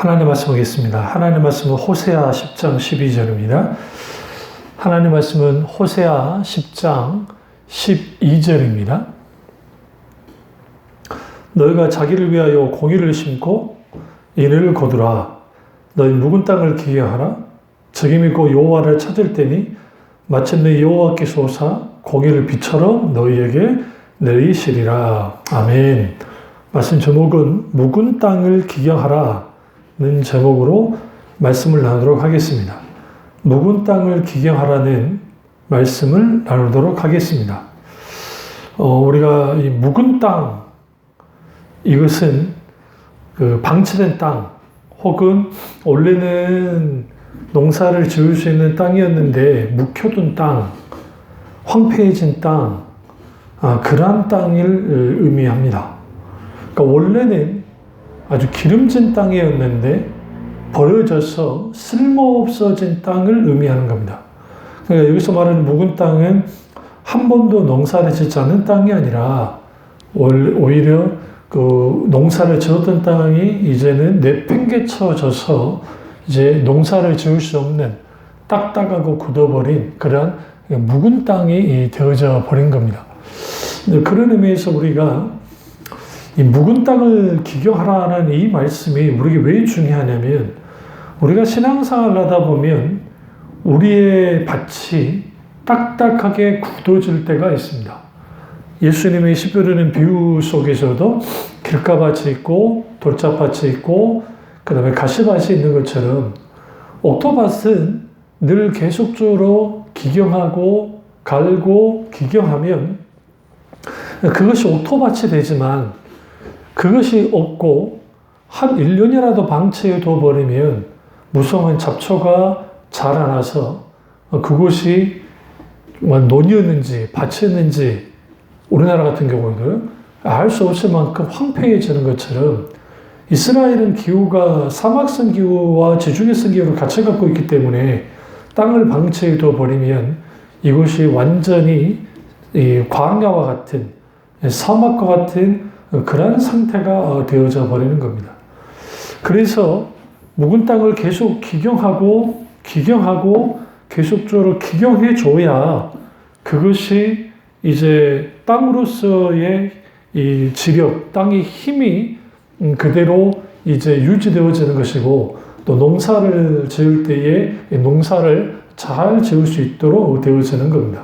하나님 말씀 보겠습니다. 하나님 말씀은 호세아 10장 12절입니다. 하나님 말씀은 호세아 10장 12절입니다. 너희가 자기를 위하여 공의를 심고 인을 거두라. 너희 묵은 땅을 기경하라. 적이 믿고 여호와를 찾을 때니 마침내 여호와께서 오사 공의를 비처럼 너희에게 내리시리라. 아멘. 말씀 제목은 묵은 땅을 기경하라 는 제목으로 말씀을 나누도록 하겠습니다. 묵은 땅을 기경하라는 말씀을 나누도록 하겠습니다. 우리가 이 묵은 땅, 이것은 그 방치된 땅, 혹은 원래는 농사를 지을 수 있는 땅이었는데 묵혀둔 땅, 황폐해진 땅, 그러한 땅을 의미합니다. 그러니까 원래는 아주 기름진 땅이었는데 버려져서 쓸모없어진 땅을 의미하는 겁니다. 그러니까 여기서 말하는 묵은 땅은 한 번도 농사를 짓지 않은 땅이 아니라 오히려 그 농사를 지었던 땅이 이제는 내팽개쳐져서 이제 농사를 지을 수 없는 딱딱하고 굳어버린 그런 묵은 땅이 되어져 버린 겁니다. 그런 의미에서 우리가 이 묵은 땅을 기경하라는 이 말씀이 우리에게 왜 중요하냐면, 우리가 신앙생활을 하다 보면 우리의 밭이 딱딱하게 굳어질 때가 있습니다. 예수님의 십자가는 비유 속에서도 길가밭이 있고 돌짝밭이 있고 그 다음에 가시밭이 있는 것처럼 옥토밭은 늘 계속적으로 기경하고 갈고 기경하면 그것이 옥토밭이 되지만, 그것이 없고 한 1년이라도 방치해 둬버리면 무성한 잡초가 자라나서 그곳이 논이었는지 밭이었는지 우리나라 같은 경우는 알 수 없을 만큼 황폐해지는 것처럼, 이스라엘은 기후가 사막성 기후와 지중해성 기후를 같이 갖고 있기 때문에 땅을 방치해 둬버리면 이곳이 완전히 광야와 같은 사막과 같은 그런 상태가 되어져 버리는 겁니다. 그래서 묵은 땅을 계속 기경하고 계속적으로 기경해 줘야 그것이 이제 땅으로서의 이 지력, 땅의 힘이 그대로 이제 유지되어지는 것이고, 또 농사를 지을 때에 농사를 잘 지을 수 있도록 되어지는 겁니다.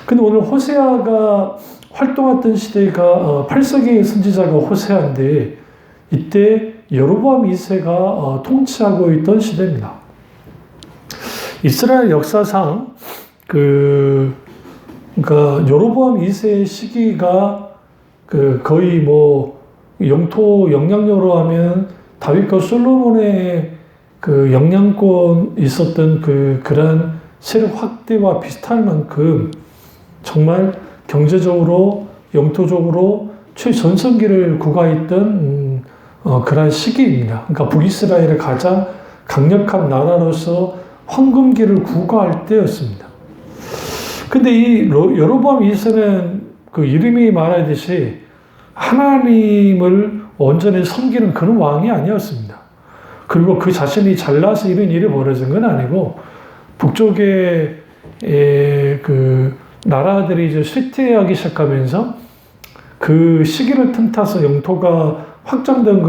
근데 오늘 호세아가 활동했던 시대가 8세기의 선지자가 호세아인데, 이때 여로보암 2세가 통치하고 있던 시대입니다. 이스라엘 역사상 그러니까 여로보암 2세의 시기가 거의 영토 영향력으로 하면 다윗과 솔로몬의 영향권 있었던 그런 세력 확대와 비슷할 만큼 정말 경제적으로, 영토적으로 최전성기를 구가했던 그런 시기입니다. 그러니까 북이스라엘의 가장 강력한 나라로서 황금기를 구가할 때였습니다. 근데 이 여로보암 2세는 그 이름이 말하듯이 하나님을 온전히 섬기는 그런 왕이 아니었습니다. 그리고 그 자신이 잘나서 이런 일이 벌어진 건 아니고, 북쪽의 나라들이 이제 쇠퇴하기 시작하면서 그 시기를 틈타서 영토가 확장된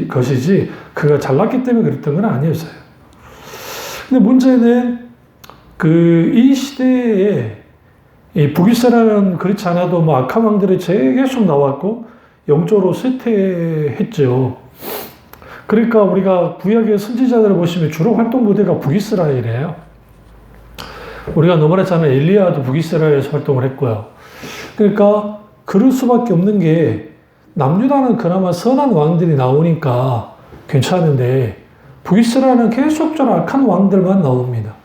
것이지 그가 잘났기 때문에 그랬던 건 아니었어요. 근데 문제는 이 시대에 이 북이스라엘은 그렇지 않아도 악한 왕들이 계속 나왔고 영적으로 쇠퇴했죠. 그러니까 우리가 구약의 선지자들을 보시면 주로 활동 부대가 북이스라엘이에요. 우리가 너무나잖아요. 엘리야도 북이스라엘에서 활동을 했고요. 그러니까 그럴 수밖에 없는 게, 남유다는 그나마 선한 왕들이 나오니까 괜찮은데 북이스라엘은 계속적으로 악한 왕들만 나옵니다.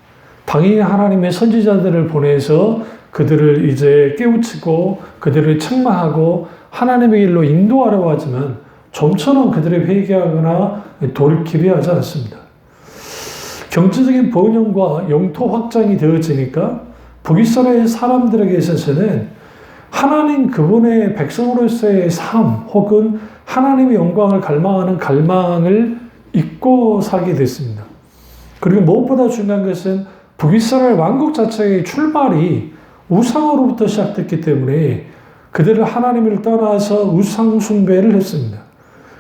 당연히 하나님의 선지자들을 보내서 그들을 이제 깨우치고 그들을 책망하고 하나님의 길로 인도하려고 하지만 좀처럼 그들을 회개하거나 돌이키려 하지 않습니다. 경제적인 번영과 영토 확장이 되어지니까 북이스라엘 사람들에게 있어서는 하나님 그분의 백성으로서의 삶, 혹은 하나님의 영광을 갈망하는 갈망을 잊고 살게 됐습니다. 그리고 무엇보다 중요한 것은 북이스라엘 왕국 자체의 출발이 우상으로부터 시작됐기 때문에 그들은 하나님을 떠나서 우상 숭배를 했습니다.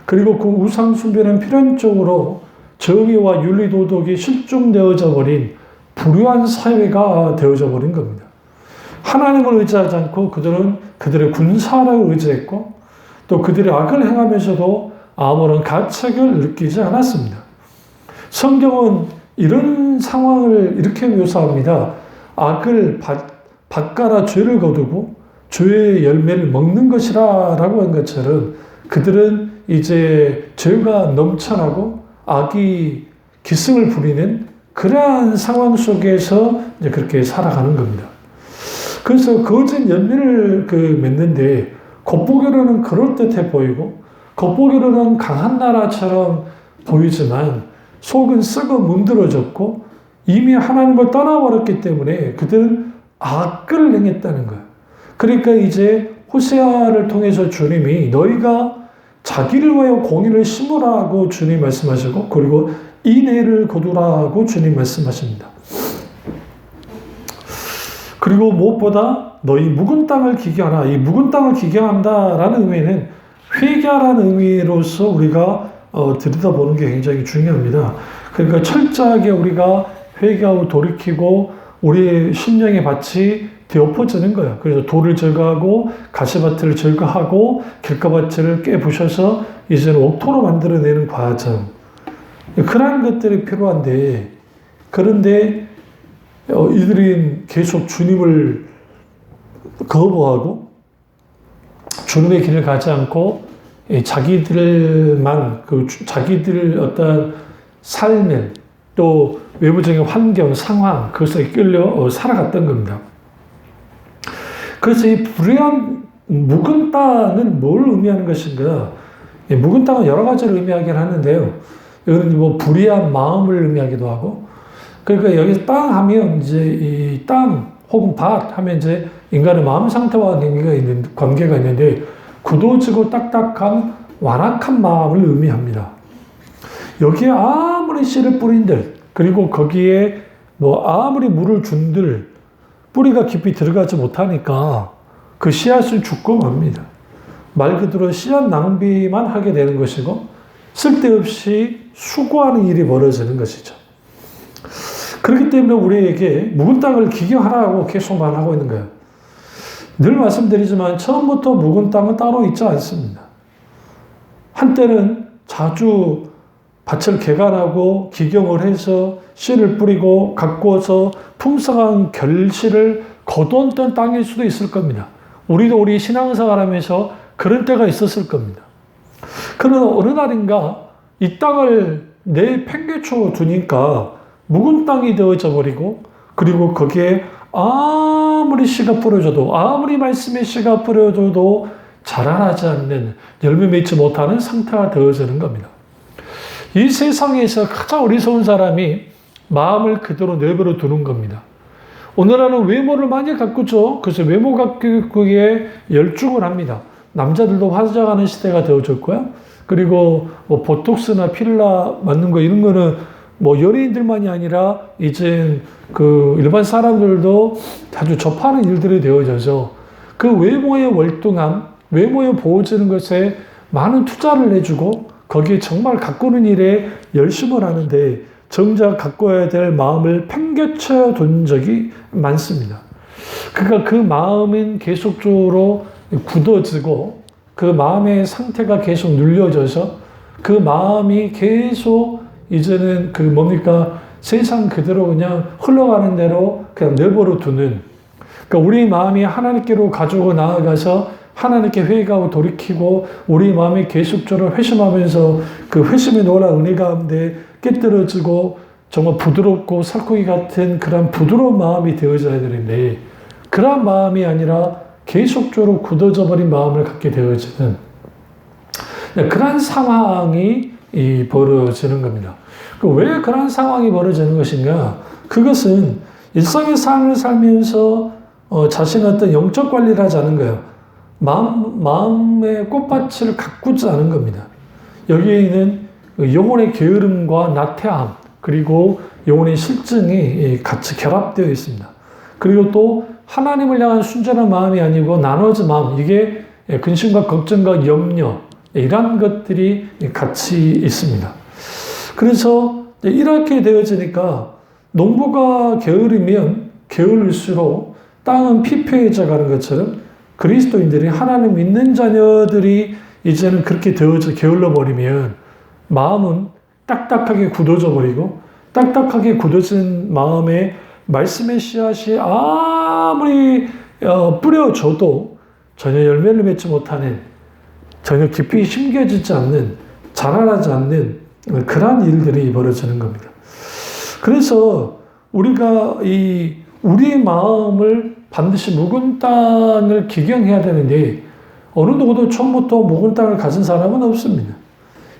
그리고 그 우상 숭배는 필연적으로 정의와 윤리 도덕이 실종되어져 버린 불우한 사회가 되어져 버린 겁니다. 하나님을 의지하지 않고 그들은 그들의 군사력을 의지했고 또 그들의 악을 행하면서도 아무런 가책을 느끼지 않았습니다. 성경은 이런 상황을 이렇게 묘사합니다. 악을 밭가라 죄를 거두고 죄의 열매를 먹는 것이라 라고 한 것처럼 그들은 이제 죄가 넘쳐나고 악이 기승을 부리는 그러한 상황 속에서 이제 그렇게 살아가는 겁니다. 그래서 거짓 열매를 맺는데 겉보기로는 그럴듯해 보이고 겉보기로는 강한 나라처럼 보이지만 속은 썩어 문드러졌고 이미 하나님을 떠나버렸기 때문에 그들은 악을 행했다는 거예요. 그러니까 이제 호세아를 통해서 주님이 너희가 자기를 위하여 공의를 심으라고 주님 말씀하시고 그리고 인애를 거두라고 주님 말씀하십니다. 그리고 무엇보다 너희 묵은 땅을 기경하라. 이 묵은 땅을 기경한다라는 의미는 회개하라는 의미로서 우리가 들여다보는 게 굉장히 중요합니다. 그러니까 철저하게 우리가 회개하고 돌이키고 우리의 심령의 밭이 되엎어지는 거예요. 그래서 돌을 제거하고 가시밭을 제거하고 길가밭을 깨부셔서 이제는 옥토로 만들어내는 과정. 그러한 것들이 필요한데 그런데 이들은 계속 주님을 거부하고 주님의 길을 가지 않고 자기들만 자기들 어떤 삶을 또 외부적인 환경, 상황 그것에 끌려 살아갔던 겁니다. 그래서 이 불의한 묵은 땅은 뭘 의미하는 것인가? 묵은 땅은 여러 가지를 의미하긴 하는데요. 이거는 뭐 불의한 마음을 의미하기도 하고, 그러니까 여기서 땅 하면 이제 이 땅 혹은 밭 하면 이제 인간의 마음 상태와 관계가 있는데 굳어지고 딱딱한 완악한 마음을 의미합니다. 여기에 아무리 씨를 뿌린들 그리고 거기에 뭐 아무리 물을 준들 뿌리가 깊이 들어가지 못하니까 그 씨앗을 죽고 맙니다. 말 그대로 씨앗 낭비만 하게 되는 것이고 쓸데없이 수고하는 일이 벌어지는 것이죠. 그렇기 때문에 우리에게 묵은 땅을 기경하라고 계속 말하고 있는 거예요. 늘 말씀드리지만 처음부터 묵은 땅은 따로 있지 않습니다. 한때는 자주 밭을 개간하고 기경을 해서 씨를 뿌리고 가꾸어서 풍성한 결실을 거두었던 땅일 수도 있을 겁니다. 우리도 우리 신앙생활 하면서 그런 때가 있었을 겁니다. 그러나 어느 날인가 이 땅을 내팽개쳐 두니까 묵은 땅이 되어져 버리고 그리고 거기에 아무리 씨가 뿌려져도 아무리 말씀의 씨가 뿌려져도 자라나지 않는 열매 맺지 못하는 상태가 되어지는 겁니다. 이 세상에서 가장 어리석은 사람이 마음을 그대로 내버려 두는 겁니다. 오늘날은 외모를 많이 가꾸죠. 그래서 외모 가꾸기에 열중을 합니다. 남자들도 화장하는 시대가 되어졌고요. 그리고 뭐 보톡스나 필라 맞는 거 이런 거는 뭐 연예인들만이 아니라 이제 그 일반 사람들도 자주 접하는 일들이 되어져서 그 외모의 월등함, 외모에 보여지는 것에 많은 투자를 해주고 거기에 정말 가꾸는 일에 열심을 하는데 정작 가꿔야 될 마음을 팽개쳐 둔 적이 많습니다. 그러니까 그 마음은 계속적으로 굳어지고 그 마음의 상태가 계속 눌려져서 그 마음이 계속 이제는 그 뭡니까 세상 그대로 그냥 흘러가는 대로 그냥 내버려 두는 그러니까 우리 마음이 하나님께로 가지고 나아가서 하나님께 회개하고 돌이키고 우리 마음이 계속적으로 회심하면서 그 회심의 노란 은혜 가운데 깨뜨려지고 정말 부드럽고 살코기 같은 그런 부드러운 마음이 되어져야 되는데 그런 마음이 아니라 계속적으로 굳어져 버린 마음을 갖게 되어지는 그런 상황이 벌어지는 겁니다. 왜 그런 상황이 벌어지는 것인가? 그것은 일상의 삶을 살면서 자신의 어떤 영적 관리를 하지 않은 거예요. 마음의 꽃밭을 가꾸지 않은 겁니다. 여기에는 영혼의 게으름과 나태함, 그리고 영혼의 실증이 같이 결합되어 있습니다. 그리고 또 하나님을 향한 순전한 마음이 아니고 나눠진 마음, 이게 근심과 걱정과 염려, 이런 것들이 같이 있습니다. 그래서 이렇게 되어지니까 농부가 게으르면 게을릴수록 땅은 피폐해져 가는 것처럼 그리스도인들이 하나님 믿는 자녀들이 이제는 그렇게 되어져 게을러 버리면 마음은 딱딱하게 굳어져 버리고, 딱딱하게 굳어진 마음에 말씀의 씨앗이 아무리 뿌려져도 전혀 열매를 맺지 못하는, 전혀 깊이 심겨지지 않는, 자라나지 않는 그러한 일들이 벌어지는 겁니다. 그래서 우리가 우리의 마음을 반드시 묵은 땅을 기경해야 되는데, 어느 누구도 처음부터 묵은 땅을 가진 사람은 없습니다.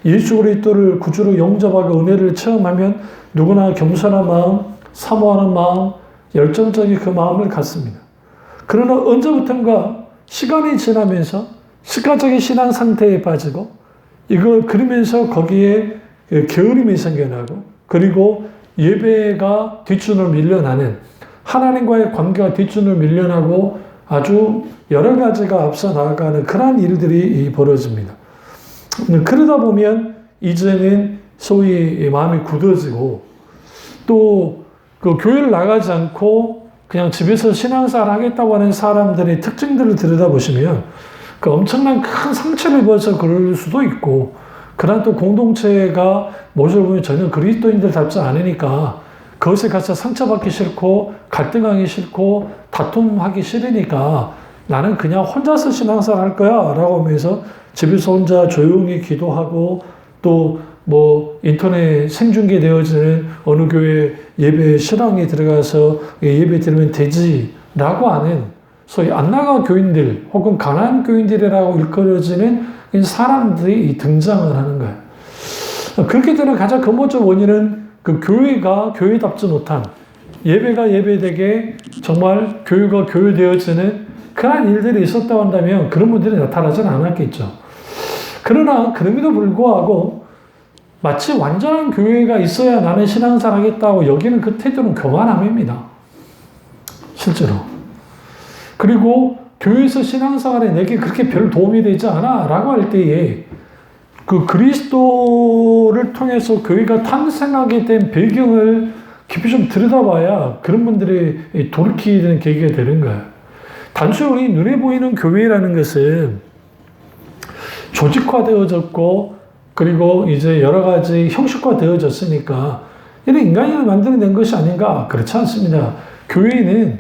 예수 그리스도를 구주로 영접하고 은혜를 체험하면 누구나 겸손한 마음, 사모하는 마음, 열정적인 그 마음을 갖습니다. 그러나 언제부턴가 시간이 지나면서 시가적인 신앙 상태에 빠지고, 그러면서 거기에 게으름이 생겨나고, 그리고 예배가 뒷전으로 밀려나는, 하나님과의 관계가 뒷전으로 밀려나고 아주 여러 가지가 앞서 나아가는 그러한 일들이 벌어집니다. 그러다 보면 이제는 소위 마음이 굳어지고, 또 그 교회를 나가지 않고 그냥 집에서 신앙생활 하겠다고 하는 사람들의 특징들을 들여다보시면 그 엄청난 큰 상처를 입어서 그럴 수도 있고, 그러나 또 공동체가 모습을 보면 전혀 그리스도인들답지 않으니까 그것에 가서 상처받기 싫고 갈등하기 싫고 다툼하기 싫으니까 나는 그냥 혼자서 신앙생활 할 거야 라고 하면서 집에서 혼자 조용히 기도하고, 또 인터넷 생중계되어지는 어느 교회 예배 실황에 들어가서 예배 드리면 되지라고 하는 소위 안 나가 교인들 혹은 가난한 교인들이라고 일컬어지는 사람들이 등장을 하는 거예요. 그렇게 되는 가장 근본적 원인은 그 교회가 교회답지 못한, 예배가 예배되게 정말 교회가 교회되어지는 그런 일들이 있었다고 한다면 그런 분들이 나타나지는 않았겠죠. 그러나 그럼에도 불구하고 마치 완전한 교회가 있어야 나는 신앙생활 하겠다고 여기는 그 태도는 교만함입니다. 실제로. 그리고 교회에서 신앙생활에 내게 그렇게 별 도움이 되지 않아 라고 할 때에 그 그리스도를 통해서 교회가 탄생하게 된 배경을 깊이 좀 들여다봐야 그런 분들이 돌이키게 되는 계기가 되는 거예요. 단순히 우리 눈에 보이는 교회라는 것은 조직화되어졌고, 그리고 이제 여러 가지 형식화되어졌으니까 이런 인간이 만들어낸 것이 아닌가? 그렇지 않습니다. 교회는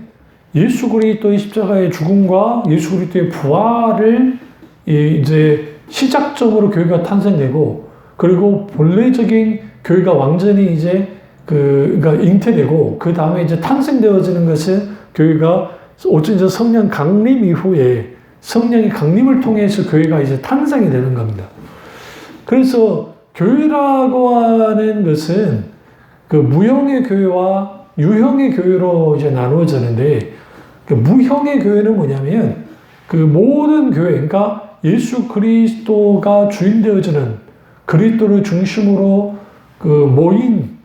예수 그리스도의 십자가의 죽음과 예수 그리스도의 부활을 이제 시작점으로 교회가 탄생되고, 그리고 본래적인 교회가 완전히 이제 그러니까 잉태되고, 그 다음에 이제 탄생되어지는 것은 교회가 오직 이제 성령 강림 이후에 성령의 강림을 통해서 교회가 이제 탄생이 되는 겁니다. 그래서 교회라고 하는 것은 그 무형의 교회와 유형의 교회로 이제 나누어지는데, 그 무형의 교회는 뭐냐면 그 모든 교회, 그러니까 예수 그리스도가 주인 되어지는 그리스도를 중심으로 그 모인,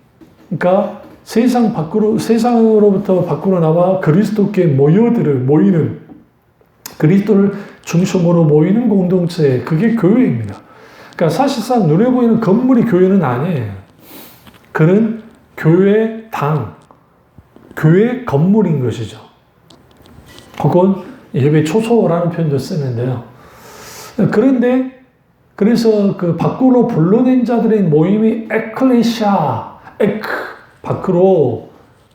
그러니까 세상으로부터 밖으로 나와 그리스도께 모이는 그리스도를 중심으로 모이는 공동체, 그게 교회입니다. 그러니까 사실상 눈에 보이는 건물이 교회는 아니에요. 그는 교회 당, 교회 건물인 것이죠. 혹은 예배 초소라는 표현도 쓰는데요. 그런데 그래서 그 밖으로 불러낸 자들의 모임이 에클레시아, 밖으로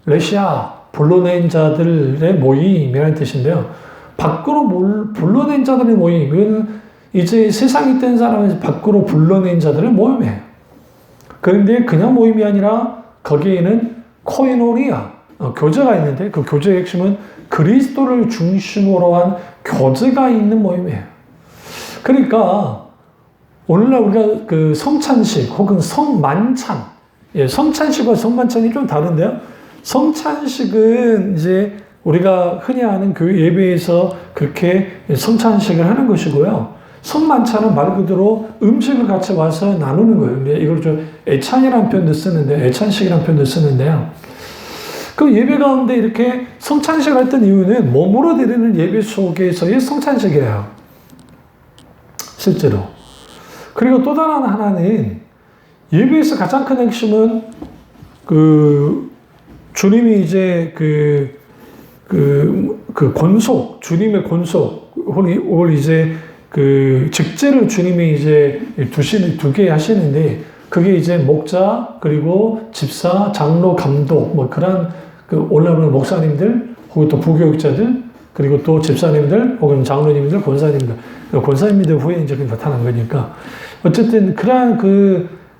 레시아, 불러낸 자들의 모임이라는 뜻인데요. 밖으로 불러낸 자들의 모임, 이건 이제 세상이 된 사람을 밖으로 불러낸 자들의 모임이에요. 그런데 그냥 모임이 아니라 거기에는 코이노니아, 교제가 있는데 그 교제의 핵심은 그리스도를 중심으로 한 교제가 있는 모임이에요. 그러니까 오늘날 우리가 그 성찬식 혹은 성만찬, 성찬식과 성만찬이 좀 다른데요. 성찬식은 이제 우리가 흔히 아는 교회 예배에서 그렇게 성찬식을 하는 것이고요. 성만찬은 말 그대로 음식을 같이 와서 나누는 거예요. 이걸 좀 애찬이라는 표현도 쓰는데, 애찬식이라는 표현도 쓰는데요. 그 예배 가운데 이렇게 성찬식을 했던 이유는 몸으로 드리는 예배 속에서의 성찬식이에요. 실제로. 그리고 또 다른 하나는 예배에서 가장 큰 핵심은 주님이 이제 권속, 주님의 권속, 혹은 이제 직제를 주님이 이제 두게 하시는데, 그게 이제 목자, 그리고 집사, 장로, 감독, 뭐 그런 올라오는 목사님들, 혹은 또 부교육자들, 그리고 또 집사님들, 혹은 장로님들, 권사님들, 권사님들 후에 이제 나타난 거니까. 어쨌든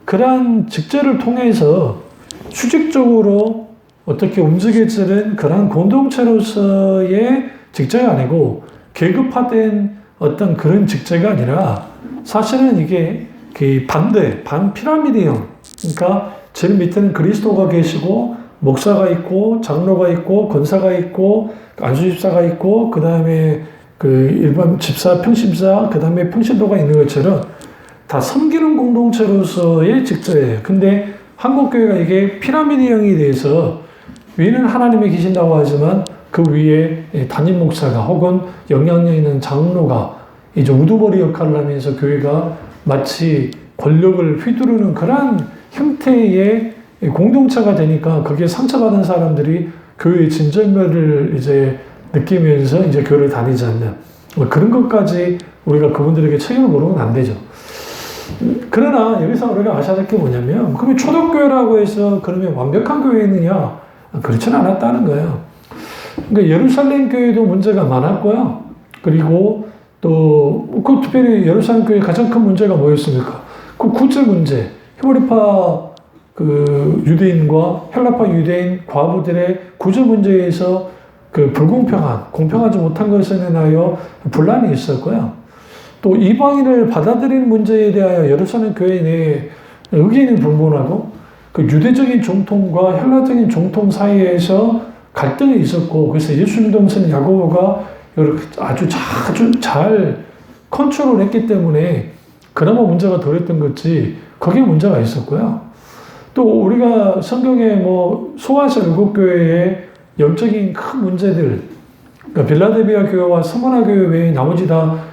그러한 직제를 통해서 수직적으로 어떻게 움직여지는 그런 공동체로서의 직제가 아니고 계급화된 어떤 그런 직제가 아니라 사실은 이게 반피라미드형. 그러니까 제일 밑에는 그리스도가 계시고 목사가 있고 장로가 있고 권사가 있고 안수집사가 있고 그 다음에 일반 집사, 평신사, 그 다음에 평신도가 있는 것처럼 다 섬기는 공동체로서의 직제예요. 근데 한국교회가 이게 피라미드형이 돼서 위는 하나님이 계신다고 하지만 그 위에 담임 목사가 혹은 영향력 있는 장로가 이제 우두머리 역할을 하면서 교회가 마치 권력을 휘두르는 그런 형태의 공동체가 되니까 거기에 상처받은 사람들이 교회의 진절멸을 이제 느끼면서 이제 교회를 다니지 않는 그런 것까지 우리가 그분들에게 책임을 물으면 안 되죠. 그러나 여기서 우리가 아셔야 될 게 뭐냐면, 그러면 초대교회라고 해서 그러면 완벽한 교회느냐? 그렇지는 않았다는 거예요. 그러니까 예루살렘 교회도 문제가 많았고요. 그리고 또 특별히 예루살렘 교회의 가장 큰 문제가 뭐였습니까? 구제 문제. 히브리파 유대인과 헬라파 유대인 과부들의 구제 문제에서 공평하지 못한 것에 인하여 분란이 있었고요. 또 이방인을 받아들이는 문제에 대하여 예루살렘 교회 내에 의견이 분분하고 유대적인 정통과 헬라적인 정통 사이에서 갈등이 있었고, 그래서 예수님 동생 야고보가 아주 잘 컨트롤했기 때문에 그나마 문제가 덜했던 거지 거기에 문제가 있었고요. 또 우리가 성경에 소아시아 일곱교회의 영적인 큰 문제들, 그러니까 빌라델비아 교회와 스무나 교회 외에 나머지 다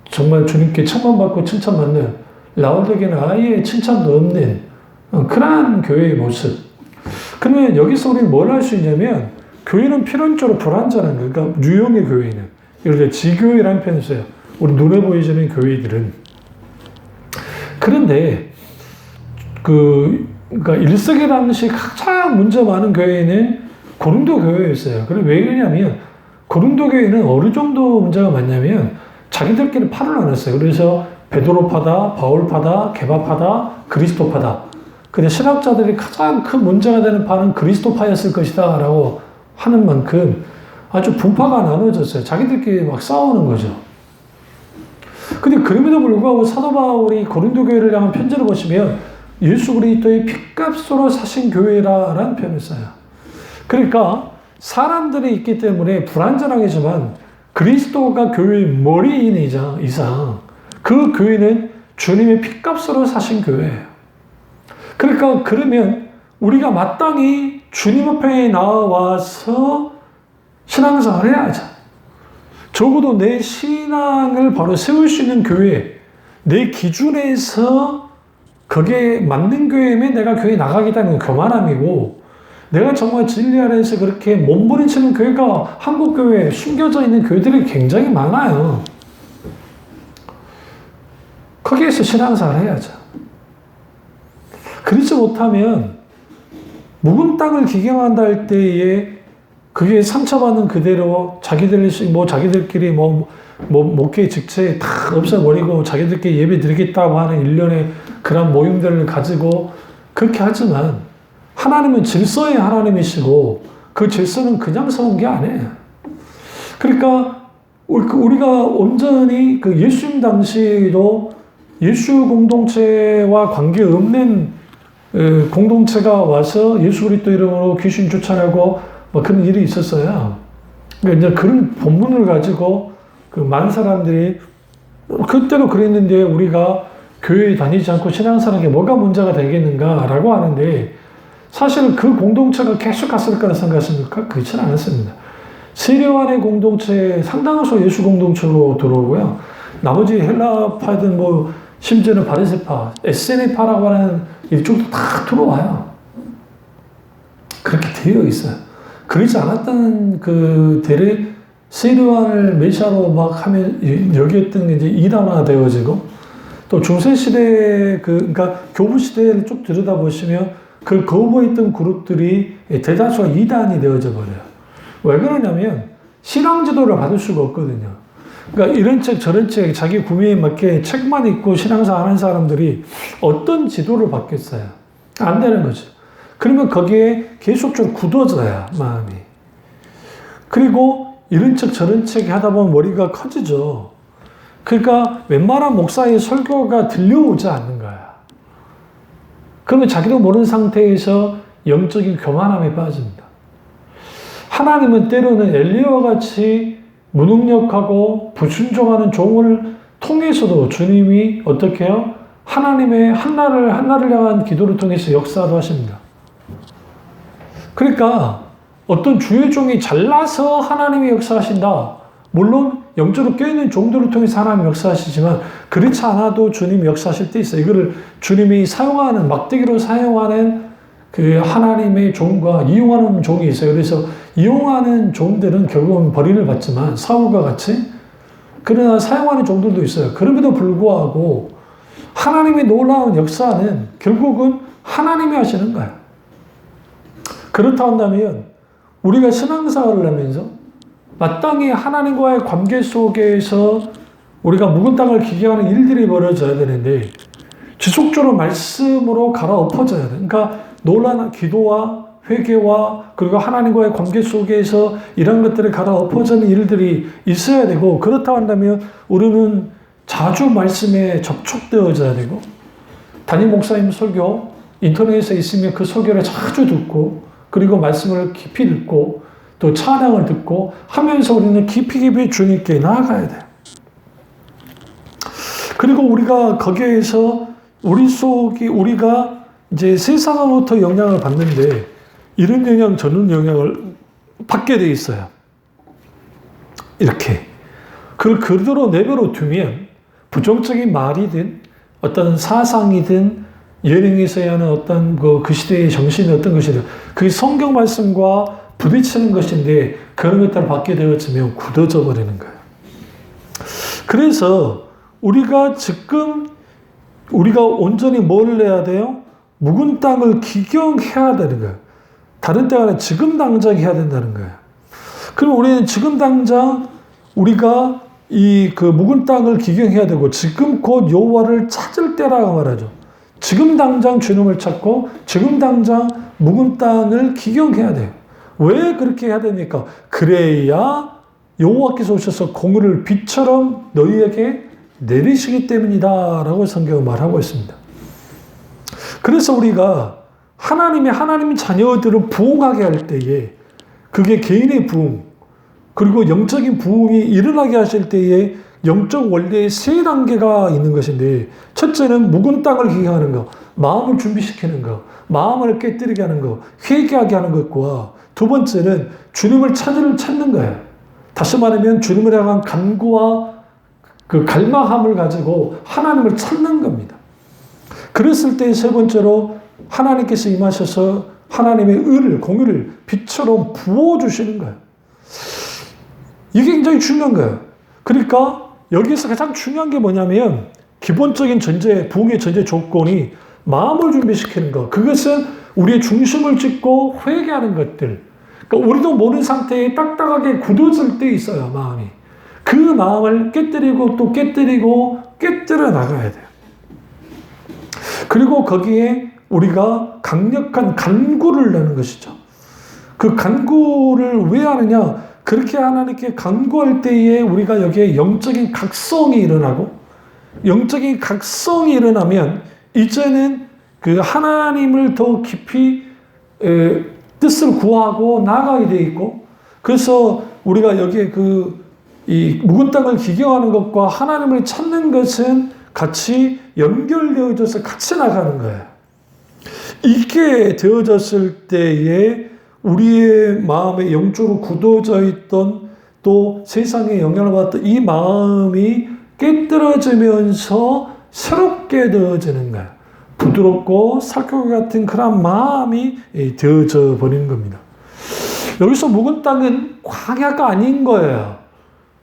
정말 주님께 천만받고 칭찬받는, 라오디게는 아예 칭찬도 없는 그러한 교회의 모습. 그러면 여기서 우리는 뭘 할 수 있냐면, 교회는 필연적으로 불완전한 거예요. 그러니까 유형의 교회는. 이럴 때 지교회라는 표현을 써요. 우리 눈에 보이지는 교회들은. 그런데 그러니까 1세기 당시 가장 문제 많은 교회는 고린도 교회였어요. 왜 그러냐면 고린도 교회는 어느 정도 문제가 많냐면 자기들끼리 파를 나눴어요. 그래서 베드로파다, 바울파다, 게바파다, 그리스도파다. 근데 신학자들이 가장 큰 문제가 되는 파는 그리스도파였을 것이다 라고 하는 만큼 아주 분파가 나눠졌어요. 자기들끼리 막 싸우는 거죠. 근데 그럼에도 불구하고 사도 바울이 고린도 교회를 향한 편지를 보시면 예수 그리스도의 핏값으로 사신 교회라는 표현을 써요. 그러니까 사람들이 있기 때문에 불완전하겠지만 그리스도가 교회의 머리인 이상 그 교회는 주님의 핏값으로 사신 교회예요. 그러니까 그러면 우리가 마땅히 주님 앞에 나와서 신앙생활을 해야죠. 적어도 내 신앙을 바로 세울 수 있는 교회, 내 기준에서 그게 맞는 교회면 내가 교회 나가겠다는 교만함이고, 내가 정말 진리 안에서 그렇게 몸부림치는 교회가 한국 교회에 숨겨져 있는 교회들이 굉장히 많아요. 거기에서 신앙생활을 해야죠. 그렇지 못하면 묵은 땅을 기경한다 할 때에 그게 상처받는 그대로 자기들끼리 목회 직책 다 없애버리고 자기들끼리 예배 드리겠다고 하는 일련의 그런 모임들을 가지고 그렇게 하지만 하나님은 질서의 하나님이시고 그 질서는 그냥 세운 게 아니에요. 그러니까 우리가 온전히 예수님 당시에도 예수 공동체와 관계없는 공동체가 와서 예수 그리스도 이름으로 귀신 쫓아내고 그런 일이 있었어요. 그러니까 이제 그런 본문을 가지고 많은 사람들이 그때도 그랬는데 우리가 교회에 다니지 않고 신앙생활에 뭐가 문제가 되겠는가라고 하는데 사실 그 공동체가 계속 갔을 거라 생각하십니까? 그렇지는 않았습니다. 세례요한의 공동체 상당수 예수 공동체로 들어오고요. 나머지 헬라파든 뭐 심지어는 바리새파, 에세네파라고 하는 이쪽도 다 들어와요. 그렇게 되어 있어요. 그렇지 않았던 그 대래 세례요한을 메시아로 막 하면 여기였던 게 이제 이단화 되어지고 또 중세시대 그러니까 교부시대를 쭉 들여다보시면 그 거부했던 그룹들이 대다수가 이단이 되어져 버려요. 왜 그러냐면 신앙 지도를 받을 수가 없거든요. 그러니까 이런 책 저런 책 자기 구매에 맞게 책만 읽고 신앙생활 하는 사람들이 어떤 지도를 받겠어요? 안 되는 거죠. 그러면 거기에 계속적으로 굳어져야 마음이. 그리고 이런 책 저런 책 하다 보면 머리가 커지죠. 그러니까 웬만한 목사의 설교가 들려오지 않는 거야. 그러면 자기도 모르는 상태에서 영적인 교만함에 빠집니다. 하나님은 때로는 엘리야와 같이 무능력하고 불순종하는 종을 통해서도 주님이 어떻게 해요? 하나님의 한나를 향한 기도를 통해서 역사도 하십니다. 그러니까 어떤 주의 종이 잘나서 하나님이 역사하신다. 물론 영적으로 껴있는 종들을 통해서 하나님 역사하시지만 그렇지 않아도 주님이 역사하실 때 있어요. 이거를 주님이 사용하는 막대기로 사용하는 그 하나님의 종과 이용하는 종이 있어요. 그래서 이용하는 종들은 결국은 벌이를 받지만 사울과 같이 그러나 사용하는 종들도 있어요. 그럼에도 불구하고 하나님의 놀라운 역사는 결국은 하나님이 하시는 거예요. 그렇다 한다면 우리가 신앙생활을 하면서 마땅히 하나님과의 관계 속에서 우리가 묵은 땅을 기경하는 일들이 벌어져야 되는데 지속적으로 말씀으로 갈아엎어져야 돼. 그러니까 놀라운 기도와 회개와 그리고 하나님과의 관계 속에서 이런 것들이 갈아엎어지는 일들이 있어야 되고 그렇다고 한다면 우리는 자주 말씀에 접촉되어져야 되고 담임 목사님 설교 인터넷에 있으면 그 설교를 자주 듣고 그리고 말씀을 깊이 듣고 또 찬양을 듣고 하면서 우리는 깊이 주님께 나아가야 돼요. 그리고 우리가 거기에서 우리가 이제 세상으로부터 영향을 받는데 이런 영향 저런 영향을 받게 돼 있어요. 이렇게 그걸 그대로 내버려 두면 부정적인 말이든 어떤 사상이든 예능에서 하는 어떤 그 시대의 정신이 어떤 것이든 그게 성경 말씀과 부딪히는 것인데 그런 것들을 받게 되어지면 굳어져 버리는 거예요. 그래서 우리가 온전히 뭘 해야 돼요? 묵은 땅을 기경해야 되는 거예요. 다른 때가 아니라 지금 당장 해야 된다는 거예요. 그럼 우리는 지금 당장 우리가 그 묵은 땅을 기경해야 되고 지금 곧 여호와를 찾을 때라고 말하죠. 지금 당장 주님을 찾고 지금 당장 묵은 땅을 기경해야 돼요. 왜 그렇게 해야 됩니까? 그래야 여호와께서 오셔서 공의를 빛처럼 너희에게 내리시기 때문이다 라고 성경은 말하고 있습니다. 그래서 우리가 하나님 자녀들을 부흥하게 할 때에 그게 개인의 부흥 그리고 영적인 부흥이 일어나게 하실 때에 영적 원리의 세 단계가 있는 것인데 첫째는 묵은 땅을 기경하는 것, 마음을 준비시키는 것, 마음을 깨뜨리게 하는 것, 회개하게 하는 것과 두 번째는 주님을 찾는 거예요. 다시 말하면 주님을 향한 간구와 그 갈망함을 가지고 하나님을 찾는 겁니다. 그랬을 때 세 번째로 하나님께서 임하셔서 하나님의 의를, 공의를 빛처럼 부어주시는 거예요. 이게 굉장히 중요한 거예요. 그러니까 여기서 가장 중요한 게 뭐냐면 기본적인 부흥의 전제 조건이 마음을 준비시키는 것. 그것은 우리의 중심을 찍고 회개하는 것들. 그러니까 우리도 모르는 상태에 딱딱하게 굳어질 때 있어요, 마음이. 그 마음을 깨뜨리고 또 깨뜨려 나가야 돼요. 그리고 거기에 우리가 강력한 간구를 내는 것이죠. 그 간구를 왜 하느냐? 그렇게 하나님께 간구할 때에 우리가 여기에 영적인 각성이 일어나고 영적인 각성이 일어나면 이제는 그 하나님을 더 깊이 뜻을 구하고 나아가게 돼 있고 그래서 우리가 여기에 그 이 묵은 땅을 기경하는 것과 하나님을 찾는 것은 같이 연결되어져서 같이 나가는 거예요. 이게 되어졌을 때에 우리의 마음에 영적으로 굳어져 있던 또 세상에 영향을 받던 이 마음이 깨뜨려지면서 새롭게 되어지는 거예요. 부드럽고 살코기 같은 그런 마음이 되어져 버리는 겁니다. 여기서 묵은 땅은 광야가 아닌 거예요.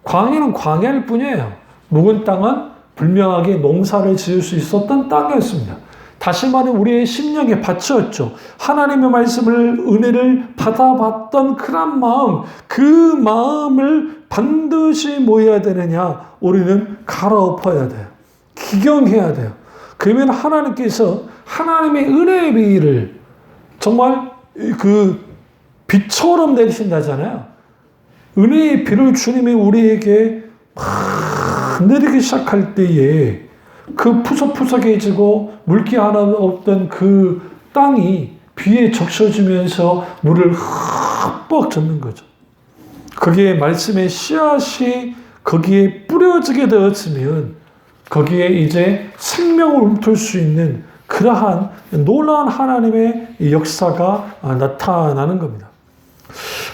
광야는 광야일 뿐이에요. 묵은 땅은 분명하게 농사를 지을 수 있었던 땅이었습니다. 다시 말해 우리의 심령의 밭이었죠. 하나님의 말씀을 은혜를 받아봤던 그런 마음, 그 마음을 반드시 뭐 해야 되느냐? 우리는 갈아엎어야 돼요. 기경해야 돼요. 그러면 하나님께서 하나님의 은혜의 비를 정말 그 비처럼 내리신다잖아요. 은혜의 비를 주님이 우리에게 막 내리기 시작할 때에 그 푸석푸석해지고 물기 하나 없던 그 땅이 비에 적셔지면서 물을 흠뻑 젖는 거죠. 거기에 말씀의 씨앗이 거기에 뿌려지게 되었으면 거기에 이제 생명을 움틀 수 있는 그러한 놀라운 하나님의 역사가 나타나는 겁니다.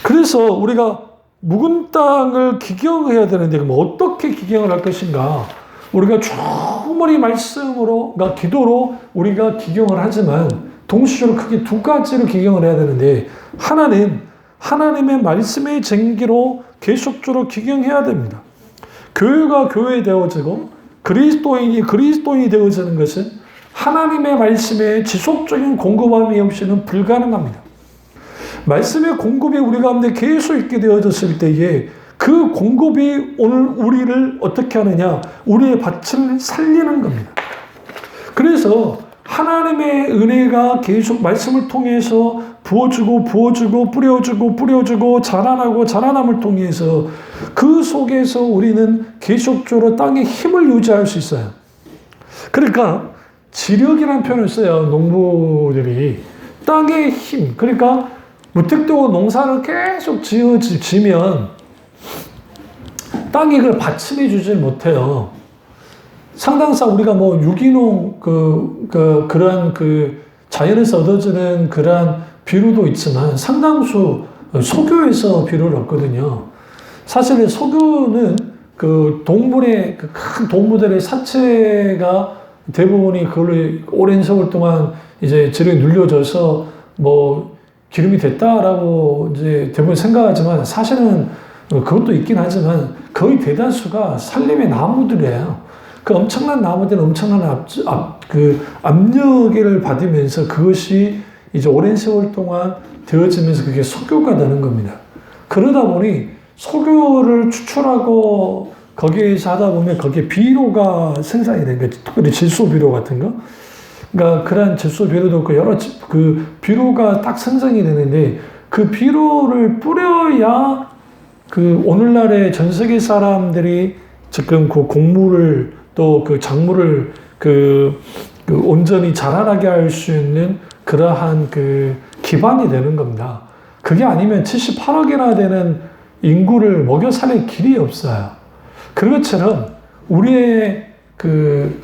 그래서 우리가 묵은 땅을 기경해야 되는데 그럼 어떻게 기경을 할 것인가? 우리가 충분히 말씀으로, 그러니까 기도로 우리가 기경을 하지만 동시적으로 크게 두 가지로 기경을 해야 되는데 하나는 하나님의 말씀의 쟁기로 계속적으로 기경해야 됩니다. 교회가 교회되어지고 그리스도인이 되어지는 것은 하나님의 말씀에 지속적인 공급함이 없이는 불가능합니다. 말씀의 공급이 우리 가운데 계속 있게 되어졌을 때에 그 공급이 오늘 우리를 어떻게 하느냐? 우리의 밭을 살리는 겁니다. 그래서 하나님의 은혜가 계속 말씀을 통해서 부어주고 뿌려주고 자라남을 통해서 그 속에서 우리는 계속적으로 땅에 힘을 유지할 수 있어요. 그러니까 지력이라는 표현을 써요. 농부들이. 땅의 힘. 그러니까 무택도 농사를 계속 지면 땅이 그걸 받침해 주질 못해요. 상당상 우리가 뭐 유기농 그러한 자연에서 얻어지는 그러한 비료도 있지만 상당수 소교에서 비료를 얻거든요. 사실 소교는 그 동물의 큰 동물들의 사체가 대부분이 그걸로 오랜 세월 동안 이제 재료에 눌려져서 뭐 기름이 됐다라고 이제 대부분 생각하지만 사실은 그것도 있긴 하지만 거의 대다수가 산림의 나무들이에요. 그 엄청난 나무들은 엄청난 압력을 받으면서 그것이 이제 오랜 세월 동안 되어지면서 그게 소교가 되는 겁니다. 그러다 보니 소교를 추출하고 거기에서 하다 보면 거기에 비료가 생산이 되는 거죠. 특별히 질소 비료 같은 거. 그러니까 그런 질소 비료도 있고 여러 그 비료가 딱 생성이 되는데 그 비료를 뿌려야 그 오늘날의 전 세계 사람들이 지금 그 곡물을 또 그 작물을 그 온전히 자라나게 할 수 있는 그러한 그 기반이 되는 겁니다. 그게 아니면 78억이나 되는 인구를 먹여 살릴 길이 없어요. 그것처럼 우리의 그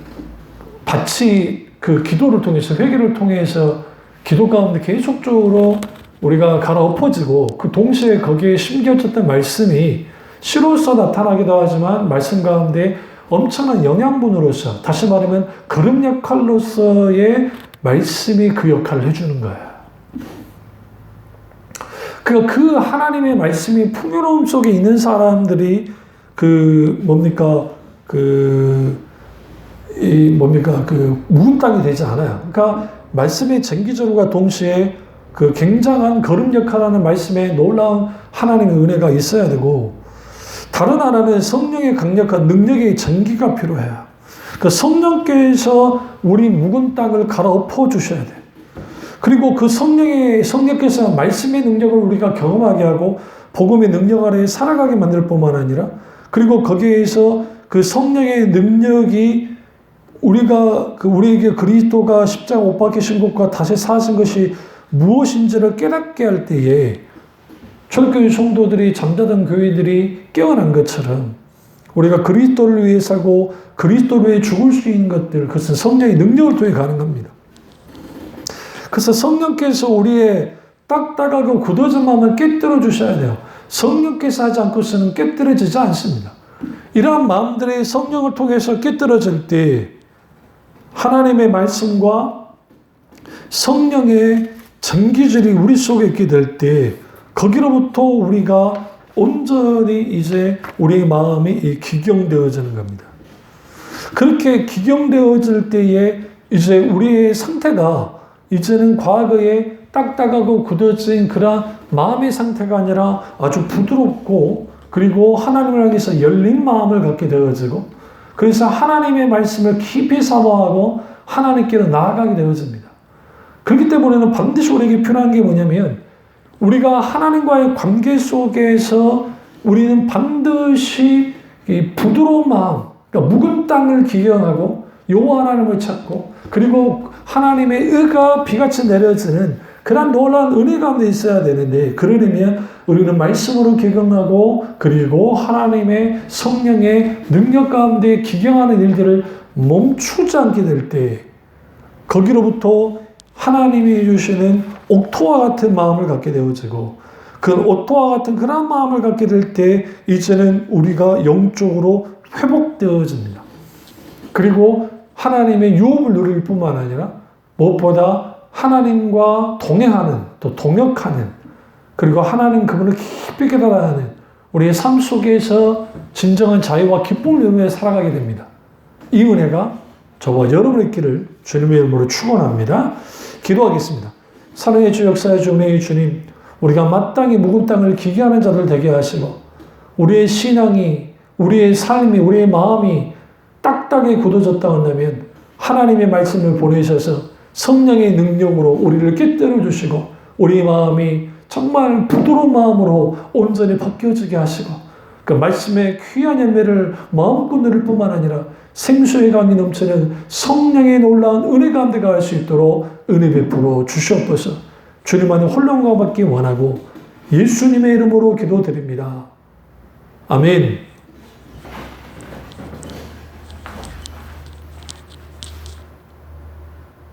밭이 그 기도를 통해서 회개를 통해서 기도 가운데 계속적으로 우리가 갈아엎어지고 그 동시에 거기에 심겨졌던 말씀이 씨로서 나타나기도 하지만 말씀 가운데 엄청난 영양분으로서 다시 말하면 그릇 역할로서의 말씀이 그 역할을 해주는 거예요. 그 하나님의 말씀이 풍요로움 속에 있는 사람들이 묵은 땅이 되지 않아요. 그러니까 말씀의 쟁기절과 동시에 그 굉장한 거름 역할하는 말씀에 놀라운 하나님의 은혜가 있어야 되고 다른 하나는 성령의 강력한 능력의 전기가 필요해요. 그 성령께서 우리 묵은 땅을 갈아엎어 주셔야 돼요. 그리고 그 성령께서 말씀의 능력을 우리가 경험하게 하고 복음의 능력 아래에 살아가게 만들 뿐만 아니라 그리고 거기에서 그 성령의 능력이 우리에게 그리스도가 십자가 못 박히신 것과 다시 사신 것이 무엇인지를 깨닫게 할 때에 초대교회 성도들이 잠자던 교회들이 깨어난 것처럼 우리가 그리스도를 위해 살고 그리스도를 위해 죽을 수 있는 것들, 그것은 성령의 능력을 통해 가는 겁니다. 그래서 성령께서 우리의 딱딱하고 굳어진 마음을 깨뜨려 주셔야 돼요. 성령께서 하지 않고서는 깨뜨려지지 않습니다. 이러한 마음들의 성령을 통해서 깨뜨려질 때 하나님의 말씀과 성령의 전기줄이 우리 속에 있게 될 때 거기로부터 우리가 온전히 이제 우리의 마음이 기경되어지는 겁니다. 그렇게 기경되어질 때에 이제 우리의 상태가 이제는 과거에 딱딱하고 굳어진 그런 마음의 상태가 아니라 아주 부드럽고 그리고 하나님을 향해서 열린 마음을 갖게 되어지고 그래서 하나님의 말씀을 깊이 사모하고 하나님께로 나아가게 되어집니다. 그렇기 때문에는 반드시 우리에게 필요한 게 뭐냐면 우리가 하나님과의 관계 속에서 우리는 반드시 이 부드러운 마음, 그러니까 묵은 땅을 기경하고 여호와 하나님을 찾고 그리고 하나님의 의가 비같이 내려지는 그런 놀라운 은혜 가운데 있어야 되는데 그러려면 우리는 말씀으로 기경하고 그리고 하나님의 성령의 능력 가운데 기경하는 일들을 멈추지 않게 될 때 거기로부터 하나님이 주시는 옥토와 같은 마음을 갖게 되어지고 그 옥토와 같은 그런 마음을 갖게 될 때 이제는 우리가 영적으로 회복되어집니다. 그리고 하나님의 유업을 누릴 뿐만 아니라 무엇보다 하나님과 동행하는 또 동역하는 그리고 하나님 그분을 깊이 깨달아야 하는 우리의 삶 속에서 진정한 자유와 기쁨을 누리며 살아가게 됩니다. 이 은혜가 저와 여러분의 길을 주님의 이름으로 축원합니다. 기도하겠습니다. 사랑의 주 역사의 주 은혜의 주님 우리가 마땅히 묵은 땅을 기기하는 자들 되게 하시고 우리의 신앙이 우리의 삶이 우리의 마음이 딱딱하게 굳어졌다 한다면 하나님의 말씀을 보내셔서 성령의 능력으로 우리를 깨뜨려 주시고 우리의 마음이 정말 부드러운 마음으로 온전히 바뀌어지게 하시고 그 말씀의 귀한 열매를 마음껏 누릴 뿐만 아니라 생수의 강이 넘치는 성령의 놀라운 은혜 가운데 갈 수 있도록 은혜 베풀어 주시옵소서. 주님 안에 홀령과 받기 원하고 예수님의 이름으로 기도드립니다. 아멘.